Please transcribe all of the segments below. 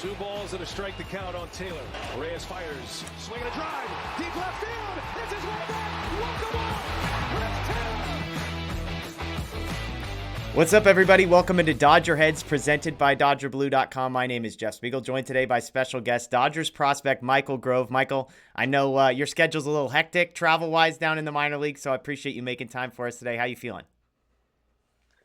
2 balls and a strike to count on Taylor. Reyes fires, swinging a drive, deep left field. This is way back. Welcome on. Chris Taylor. What's up, everybody? Welcome into DodgerHeads, presented by DodgerBlue.com. My name is Jeff Spiegel, joined today by special guest Dodgers prospect Michael Grove. Michael, I know your schedule's a little hectic travel-wise down in the minor league, so I appreciate you making time for us today. How you feeling?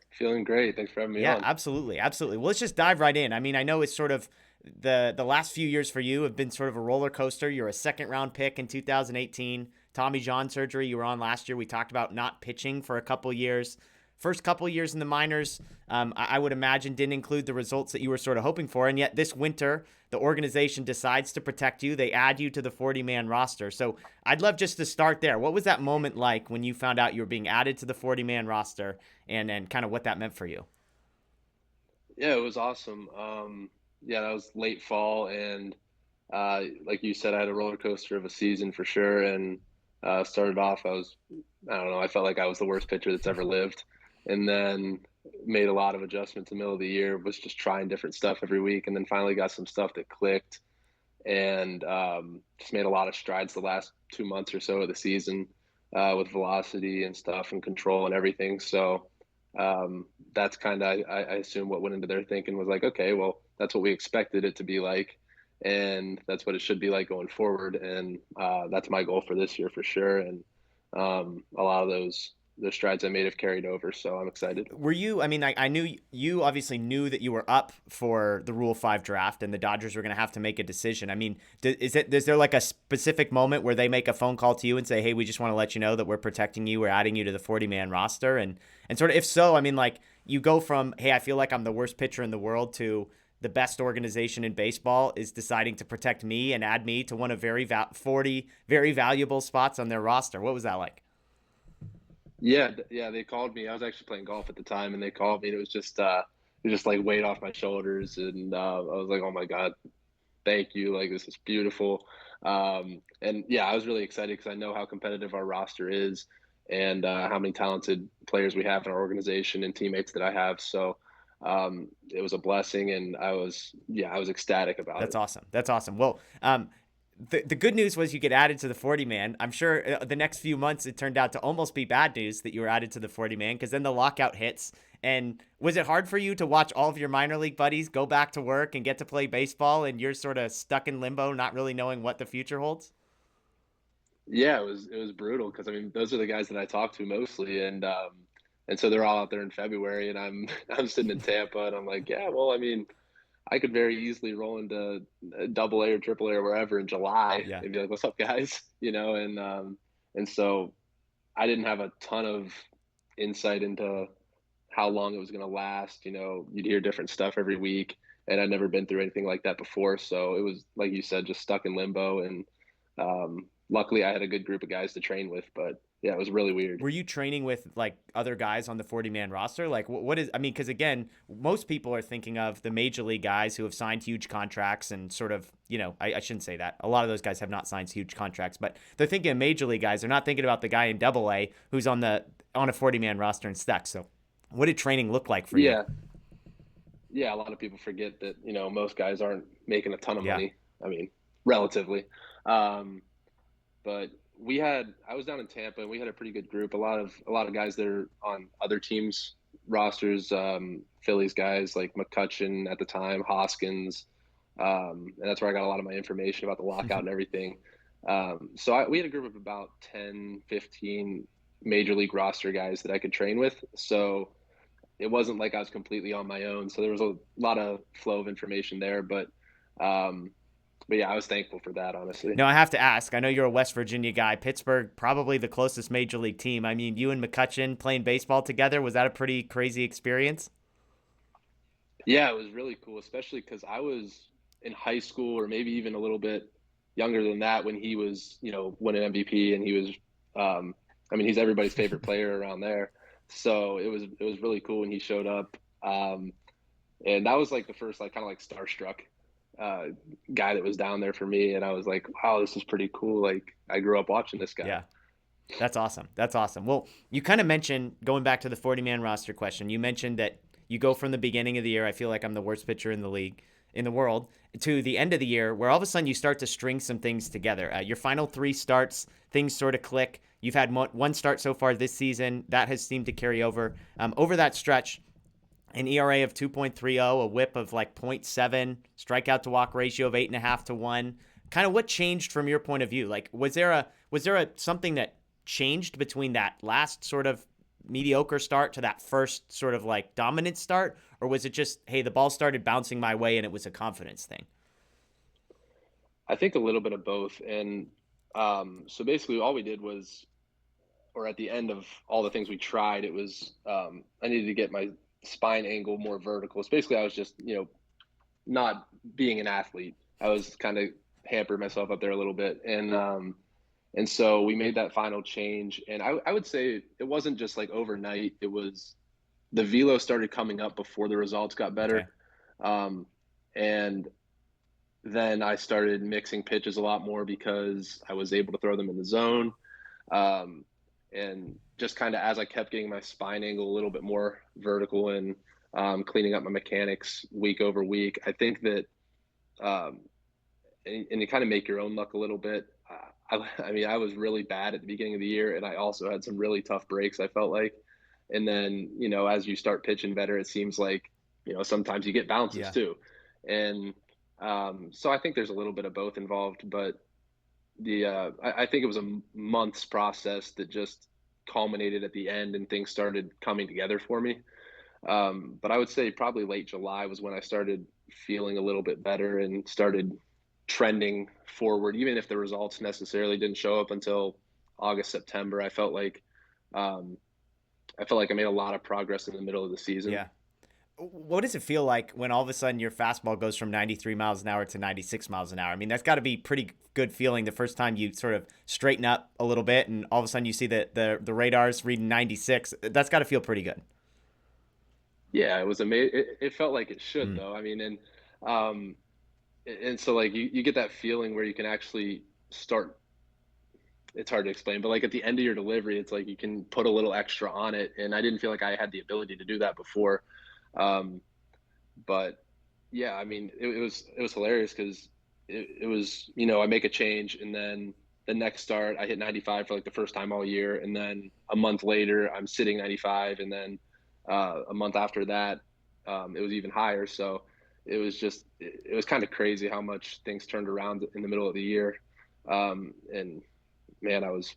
Feeling great. Thanks for having me on. on. Yeah, absolutely. Well, let's just dive right in. I mean, I know it's sort of the last few years for you have been sort of a roller coaster. You're a second-round pick in 2018. Tommy John surgery you were on last year. We talked about not pitching for a couple years. First couple years in the minors, I would imagine didn't include the results that you were sort of hoping for. And yet this winter, the organization decides to protect you. They add you to the 40-man roster. So I'd love just to start there. What was that moment like when you found out you were being added to the 40-man roster and kind of what that meant for you? Yeah, it was awesome. That was late fall. And like you said, I had a roller coaster of a season for sure. And started off, I felt like I was the worst pitcher that's ever lived. And then made a lot of adjustments in the middle of the year, was just trying different stuff every week, and then finally got some stuff that clicked, and just made a lot of strides the last 2 months or so of the season with velocity and stuff and control and everything. So that's kind of, I assume what went into their thinking was like, okay, well, that's what we expected it to be like, and that's what it should be like going forward. And that's my goal for this year for sure. And a lot of those strides I made have carried over, so I'm excited. Were you, I knew you obviously knew that you were up for the Rule 5 draft and the Dodgers were going to have to make a decision. I mean, is there like a specific moment where they make a phone call to you and say, hey, we just want to let you know that we're protecting you, we're adding you to the 40-man roster? And sort of, if so, I mean, like, you go from, hey, I feel like I'm the worst pitcher in the world to the best organization in baseball is deciding to protect me and add me to one of 40 very valuable spots on their roster. What was that like? Yeah, they called me. I was actually playing golf at the time, and they called me. And it was just like weight off my shoulders, and I was like, "Oh my God, thank you! Like, this is beautiful." And yeah, I was really excited because I know how competitive our roster is, and how many talented players we have in our organization and teammates that I have. So it was a blessing, and I was ecstatic about it. That's awesome. Well, The good news was you get added to the 40-man. I'm sure the next few months it turned out to almost be bad news that you were added to the 40-man because then the lockout hits. And was it hard for you to watch all of your minor league buddies go back to work and get to play baseball and you're sort of stuck in limbo, not really knowing what the future holds? Yeah, it was brutal because those are the guys that I talk to mostly, and so they're all out there in February, and I'm sitting in Tampa, and I'm like, yeah, well, I could very easily roll into AA or AAA or wherever in July and be like, "What's up, guys?" And so I didn't have a ton of insight into how long it was going to last. You'd hear different stuff every week, and I'd never been through anything like that before. So it was, like you said, just stuck in limbo. And luckily, I had a good group of guys to train with, but yeah, it was really weird. Were you training with like other guys on the 40-man roster? Like what is, because again, most people are thinking of the major league guys who have signed huge contracts and sort of, I shouldn't say that. A lot of those guys have not signed huge contracts, but they're thinking of major league guys. They're not thinking about the guy in AA who's on a 40-man roster and stuck. So what did training look like for you? Yeah. A lot of people forget that, most guys aren't making a ton of money. Relatively. But I was down in Tampa, and we had a pretty good group. A lot of guys that are on other teams' rosters, Phillies guys like McCutchen at the time, Hoskins, and that's where I got a lot of my information about the lockout and everything. So we had a group of about 10, 15 major league roster guys that I could train with. So it wasn't like I was completely on my own. So there was a lot of flow of information there, but yeah, I was thankful for that, honestly. Now, I have to ask, I know you're a West Virginia guy. Pittsburgh, probably the closest major league team. You and McCutchen playing baseball together, was that a pretty crazy experience? Yeah, it was really cool, especially because I was in high school or maybe even a little bit younger than that when he was, winning MVP, and he was, he's everybody's favorite player around there. So it was really cool when he showed up. And that was like the first, kind of starstruck guy that was down there for me, and I was like, wow, this is pretty cool. Like, I grew up watching this guy. Yeah, that's awesome. Well, you kind of mentioned, going back to the 40-man roster question, you mentioned that you go from the beginning of the year, I feel like I'm the worst pitcher in the league, in the world, to the end of the year where all of a sudden you start to string some things together. Your final 3 starts, things sort of click. You've had one start so far this season. That has seemed to carry over. Over that stretch, an ERA of 2.30, a whip of like 0.7, strikeout to walk ratio of 8.5 to 1. Kind of what changed from your point of view? Like, was there a something that changed between that last sort of mediocre start to that first sort of like dominant start? Or was it just, hey, the ball started bouncing my way and it was a confidence thing? I think a little bit of both. And so basically all we did was, or at the end of all the things we tried, it was I needed to get my spine angle more vertical. So basically I was just, not being an athlete. I was kind of hampered myself up there a little bit. And so we made that final change. And I would say it wasn't just like overnight. It was the velo started coming up before the results got better. Okay. And then I started mixing pitches a lot more because I was able to throw them in the zone. And just kind of as I kept getting my spine angle a little bit more vertical and cleaning up my mechanics week over week, I think that, and you kind of make your own luck a little bit. I mean, I was really bad at the beginning of the year, and I also had some really tough breaks, I felt like. And then, as you start pitching better, it seems like, sometimes you get bounces too. And so I think there's a little bit of both involved, but I think it was a month's process that just culminated at the end and things started coming together for me. But I would say probably late July was when I started feeling a little bit better and started trending forward, even if the results necessarily didn't show up until August, September. I felt like I made a lot of progress in the middle of the season. Yeah. What does it feel like when all of a sudden your fastball goes from 93 miles an hour to 96 miles an hour? I mean, that's got to be pretty good feeling the first time you sort of straighten up a little bit and all of a sudden you see that the radar's reading 96. That's got to feel pretty good. Yeah, it was amazing. It felt like it should though. I mean, and so like you get that feeling where you can actually start. It's hard to explain, but like at the end of your delivery, it's like you can put a little extra on it. And I didn't feel like I had the ability to do that before. But yeah, I mean, it was hilarious because it was, I make a change and then the next start I hit 95 for like the first time all year. And then a month later I'm sitting 95. And then a month after that, it was even higher. So it was kind of crazy how much things turned around in the middle of the year. And man, I was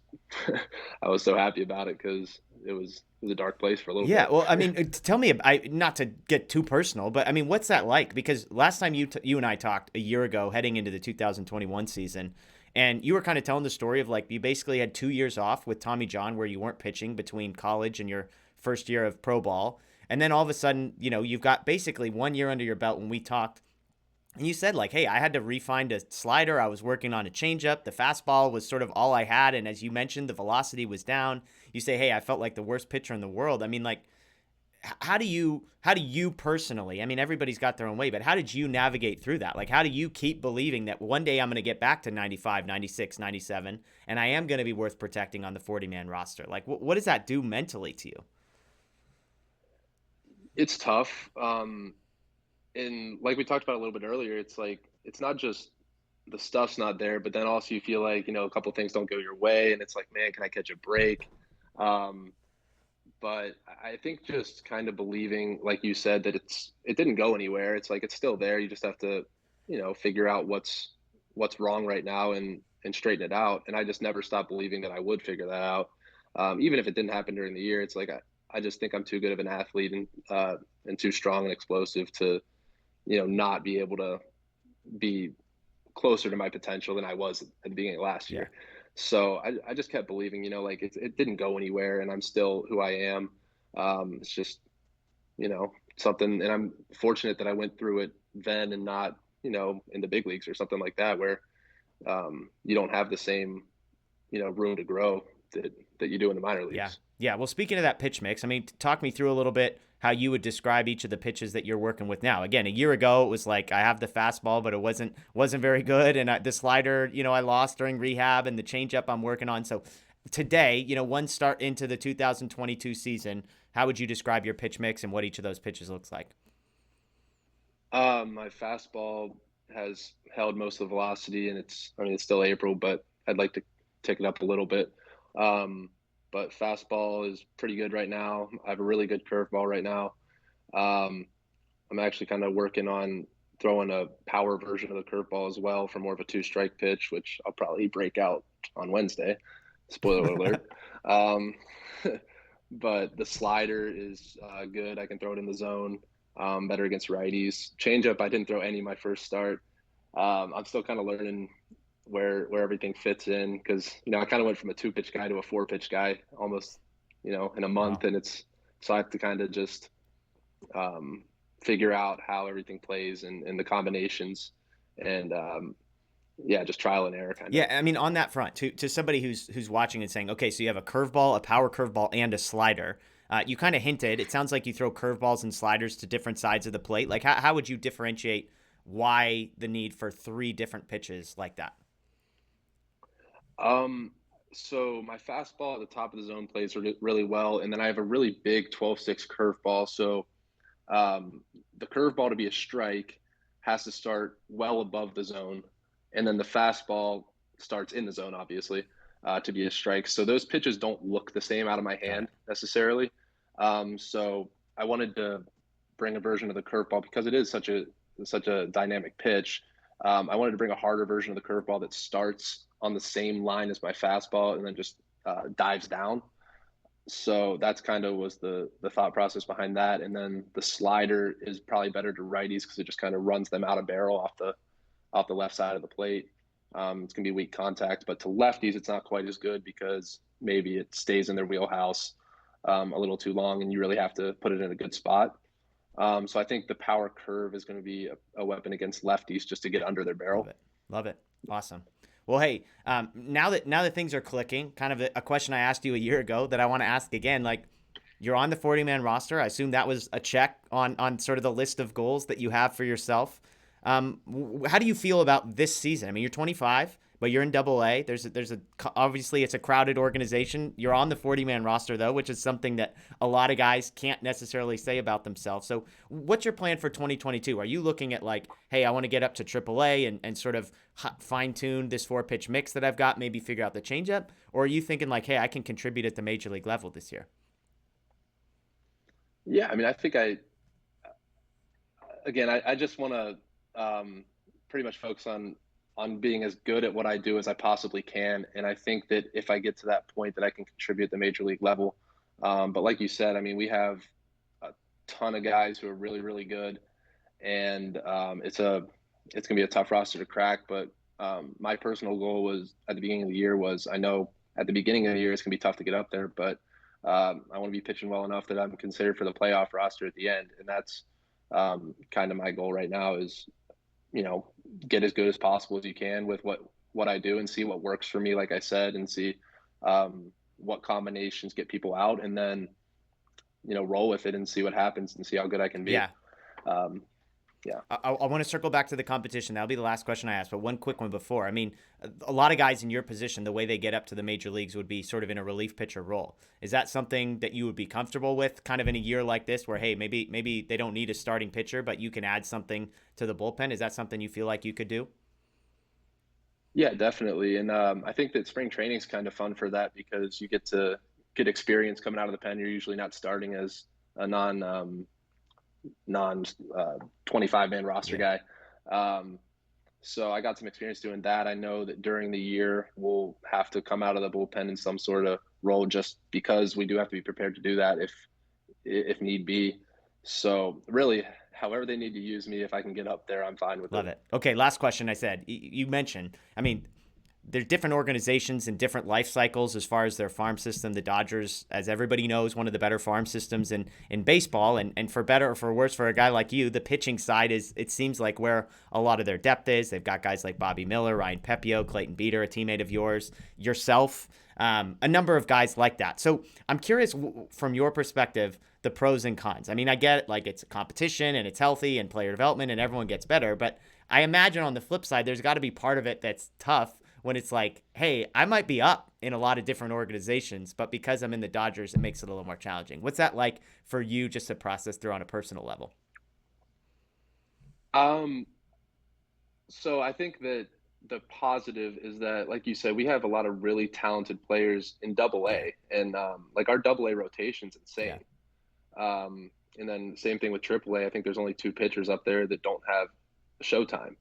I was so happy about it because it was a dark place for a little bit. Yeah, well, I mean, tell me, not to get too personal, but I mean, what's that like? Because last time you and I talked a year ago, heading into the 2021 season, and you were kind of telling the story of like you basically had 2 years off with Tommy John where you weren't pitching between college and your first year of pro ball, and then all of a sudden, you've got basically 1 year under your belt when we talked. And you said like, hey, I had to refine a slider. I was working on a changeup. The fastball was sort of all I had. And as you mentioned, the velocity was down. You say, hey, I felt like the worst pitcher in the world. I mean, like, how do you personally, I mean, everybody's got their own way, but how did you navigate through that? Like, how do you keep believing that one day I'm going to get back to 95, 96, 97, and I am going to be worth protecting on the 40-man roster? Like, what does that do mentally to you? It's tough. And like we talked about a little bit earlier, it's like it's not just the stuff's not there, but then also you feel like a couple things don't go your way, and it's like, man, can I catch a break? But I think just kind of believing, like you said, that it didn't go anywhere. It's like it's still there. You just have to figure out what's wrong right now and straighten it out. And I just never stopped believing that I would figure that out, even if it didn't happen during the year. It's like I just think I'm too good of an athlete and too strong and explosive to not be able to be closer to my potential than I was at the beginning of last year. Yeah. So I just kept believing, like it didn't go anywhere and I'm still who I am. It's just, something, and I'm fortunate that I went through it then and not, in the big leagues or something like that, where you don't have the same, room to grow that you do in the minor leagues. Yeah. Yeah. Well, speaking of that pitch mix, I mean, talk me through a little bit how you would describe each of the pitches that you're working with now. Again, a year ago, it was like, I have the fastball, but it wasn't very good. And the slider, I lost during rehab, and the changeup I'm working on. So today, one start into the 2022 season, how would you describe your pitch mix and what each of those pitches looks like? My fastball has held most of the velocity, and it's still April, but I'd like to take it up a little bit. Um, but fastball is pretty good right now. I have a really good curveball right now. Um, I'm actually kind of working on throwing a power version of the curveball as well for more of a two-strike pitch, which I'll probably break out on Wednesday. Spoiler alert. Um, but the slider is good. I can throw it in the zone, better against righties. Changeup, I didn't throw any my first start. I'm still kind of learning where everything fits in because I kind of went from a two-pitch guy to a four-pitch guy almost in a Wow. month, and so I have to kind of just um, figure out how everything plays and the combinations, and yeah, just trial and error kind of. Yeah, I mean, on that front, to somebody who's watching and saying, okay, so you have a curveball, a power curveball, and a slider. You kind of hinted. It sounds like you throw curveballs and sliders to different sides of the plate. Like, how would you differentiate why the need for three different pitches like that? Um, so my fastball at the top of the zone plays really well, and then I have a really big 12-6 curveball. So the curveball to be a strike has to start well above the zone, and then the fastball starts in the zone, obviously, to be a strike. So those pitches don't look the same out of my Got hand it. necessarily. So I wanted to bring a version of the curveball because it is such a dynamic pitch. I wanted to bring a harder version of the curveball that starts on the same line as my fastball and then just dives down. So that's kind of was the thought process behind that. And then the slider is probably better to righties because it just kind of runs them out of barrel off the left side of the plate. It's gonna be weak contact, but to lefties it's not quite as good because maybe it stays in their wheelhouse a little too long, and you really have to put it in a good spot. So I think the power curve is going to be a weapon against lefties just to get under their Love barrel. it. Love it. Awesome. Well, hey, now that things are clicking, kind of a question I asked you a year ago that I want to ask again. Like, you're on the 40-man roster. I assume that was a check on sort of the list of goals that you have for yourself. How do you feel about this season? I mean, you're 25, but you're in Double A. There's a obviously it's a crowded organization. You're on the 40-man roster though, which is something that a lot of guys can't necessarily say about themselves. So, what's your plan for 2022? Are you looking at like, hey, I want to get up to AAA and sort of fine tune this four pitch mix that I've got, maybe figure out the changeup, or are you thinking like, hey, I can contribute at the major league level this year? Yeah, I mean, I think I just want to pretty much focus on being as good at what I do as I possibly can, and I think that if I get to that point, that I can contribute at the major league level. But like you said, I mean, we have a ton of guys who are really, really good, and it's gonna be a tough roster to crack. But my personal goal was at the beginning of the year was I know at the beginning of the year it's gonna be tough to get up there, but I want to be pitching well enough that I'm considered for the playoff roster at the end, and that's kind of my goal right now is you know get as good as possible as you can with what I do and see what works for me, like I said, and see what combinations get people out, and then roll with it and see what happens and see how good I can be. Yeah, Um, yeah. I want to circle back to the competition. That'll be the last question I ask, but one quick one before. I mean, a lot of guys in your position, the way they get up to the major leagues would be sort of in a relief pitcher role. Is that something that you would be comfortable with, kind of in a year like this, where hey, maybe they don't need a starting pitcher, but you can add something to the bullpen? Is that something you feel like you could do? Yeah, definitely. And I think that spring training is kind of fun for that because you get to get experience coming out of the pen. You're usually not starting as a non 25 man roster Yeah. guy. Um, so I got some experience doing that. I know that during the year we'll have to come out of the bullpen in some sort of role just because we do have to be prepared to do that if need be. So really, however they need to use me, if I can get up there, I'm fine with it. Love it. Okay, last question. I said you mentioned. I mean, there's different organizations and different life cycles as far as their farm system. The Dodgers, as everybody knows, one of the better farm systems in baseball. And for better or for worse, for a guy like you, the pitching side is, it seems like, where a lot of their depth is. They've got guys like Bobby Miller, Ryan Pepio, Clayton Beater, a teammate of yours, yourself, a number of guys like that. So I'm curious, from your perspective, the pros and cons. I mean, I get it, like it's a competition and it's healthy and player development and everyone gets better. But I imagine on the flip side, there's got to be part of it that's tough when it's like, hey, I might be up in a lot of different organizations, but because I'm in the Dodgers, it makes it a little more challenging. What's that like for you just to process through on a personal level? Um, so I think that the positive is that, like you said, we have a lot of really talented players in Double Yeah, A, and like our Double A rotation's yeah, insane. And then same thing with Triple A. I think there's only two pitchers up there that don't have showtime.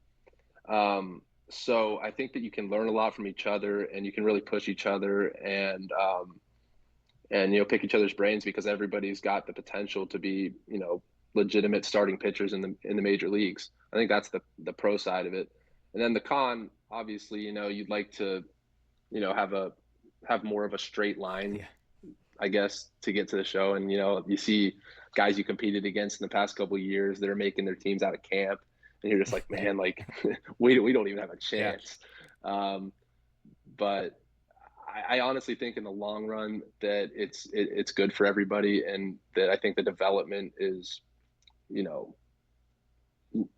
Um, so I think that you can learn a lot from each other, and you can really push each other, and pick each other's brains because everybody's got the potential to be legitimate starting pitchers in the major leagues. I think that's the pro side of it, and then the con, obviously, you'd like to have more of a straight line, yeah, I guess, to get to the show. And you see guys you competed against in the past couple of years that are making their teams out of camp, and you're just like, man, like we don't even have a yeah. chance. Um, but I honestly think in the long run that it's good for everybody, and that I think the development is, you know,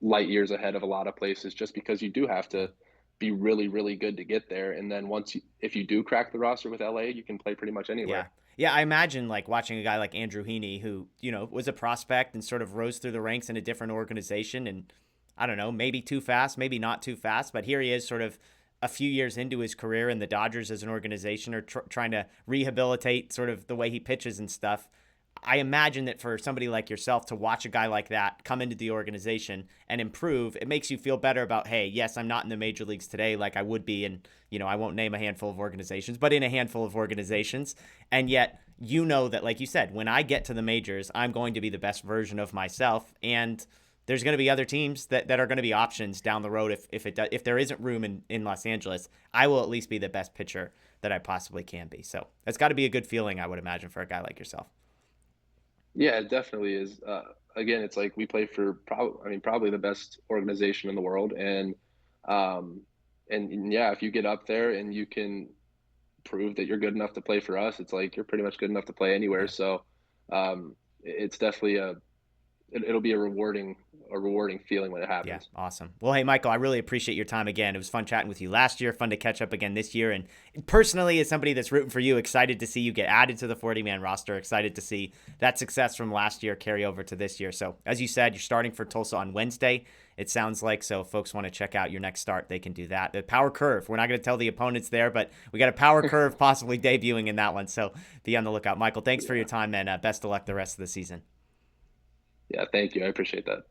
light years ahead of a lot of places, just because you do have Yeah. to be really, really good to get there. And then if you do crack the roster with LA, you can play pretty much Yeah. anywhere. Yeah, I imagine like watching a guy like Andrew Heaney who, was a prospect and sort of rose through the ranks in a different organization and I don't know, maybe too fast, maybe not too fast, but here he is sort of a few years into his career and the Dodgers as an organization are trying to rehabilitate sort of the way he pitches and stuff. I imagine that for somebody like yourself to watch a guy like that come into the organization and improve, it makes you feel better about, hey, yes, I'm not in the major leagues today like I would be in, I won't name a handful of organizations, but in a handful of organizations. And yet, that, like you said, when I get to the majors, I'm going to be the best version of myself. And there's going to be other teams that are going to be options down the road if there isn't room in Los Angeles. I will at least be the best pitcher that I possibly can be. So that's got to be a good feeling, I would imagine, for a guy like yourself. Yeah, it definitely is. Again, it's like we play for probably the best organization in the world, um, and yeah, if you get up there and you can prove that you're good enough to play for us, it's like you're pretty much good enough to play anywhere. Yeah. So, it's definitely it'll be a rewarding feeling when it Yeah, happens. awesome. Well, hey, Michael, I really appreciate your time again. It was fun chatting with you last year, fun to catch up again this year. And personally, as somebody that's rooting for you, excited to see you get added to the 40-man roster, excited to see that success from last year carry over to this year. So, as you said, you're starting for Tulsa on Wednesday, it sounds like. So, if folks want to check out your next start, they can do that. The Power Curve, we're not going to tell the opponents there, but we got a Power Curve possibly debuting in that one. So, be on the lookout. Michael, thanks for your Yeah, time and best of luck the rest of the season. yeah. Thank you. I appreciate that.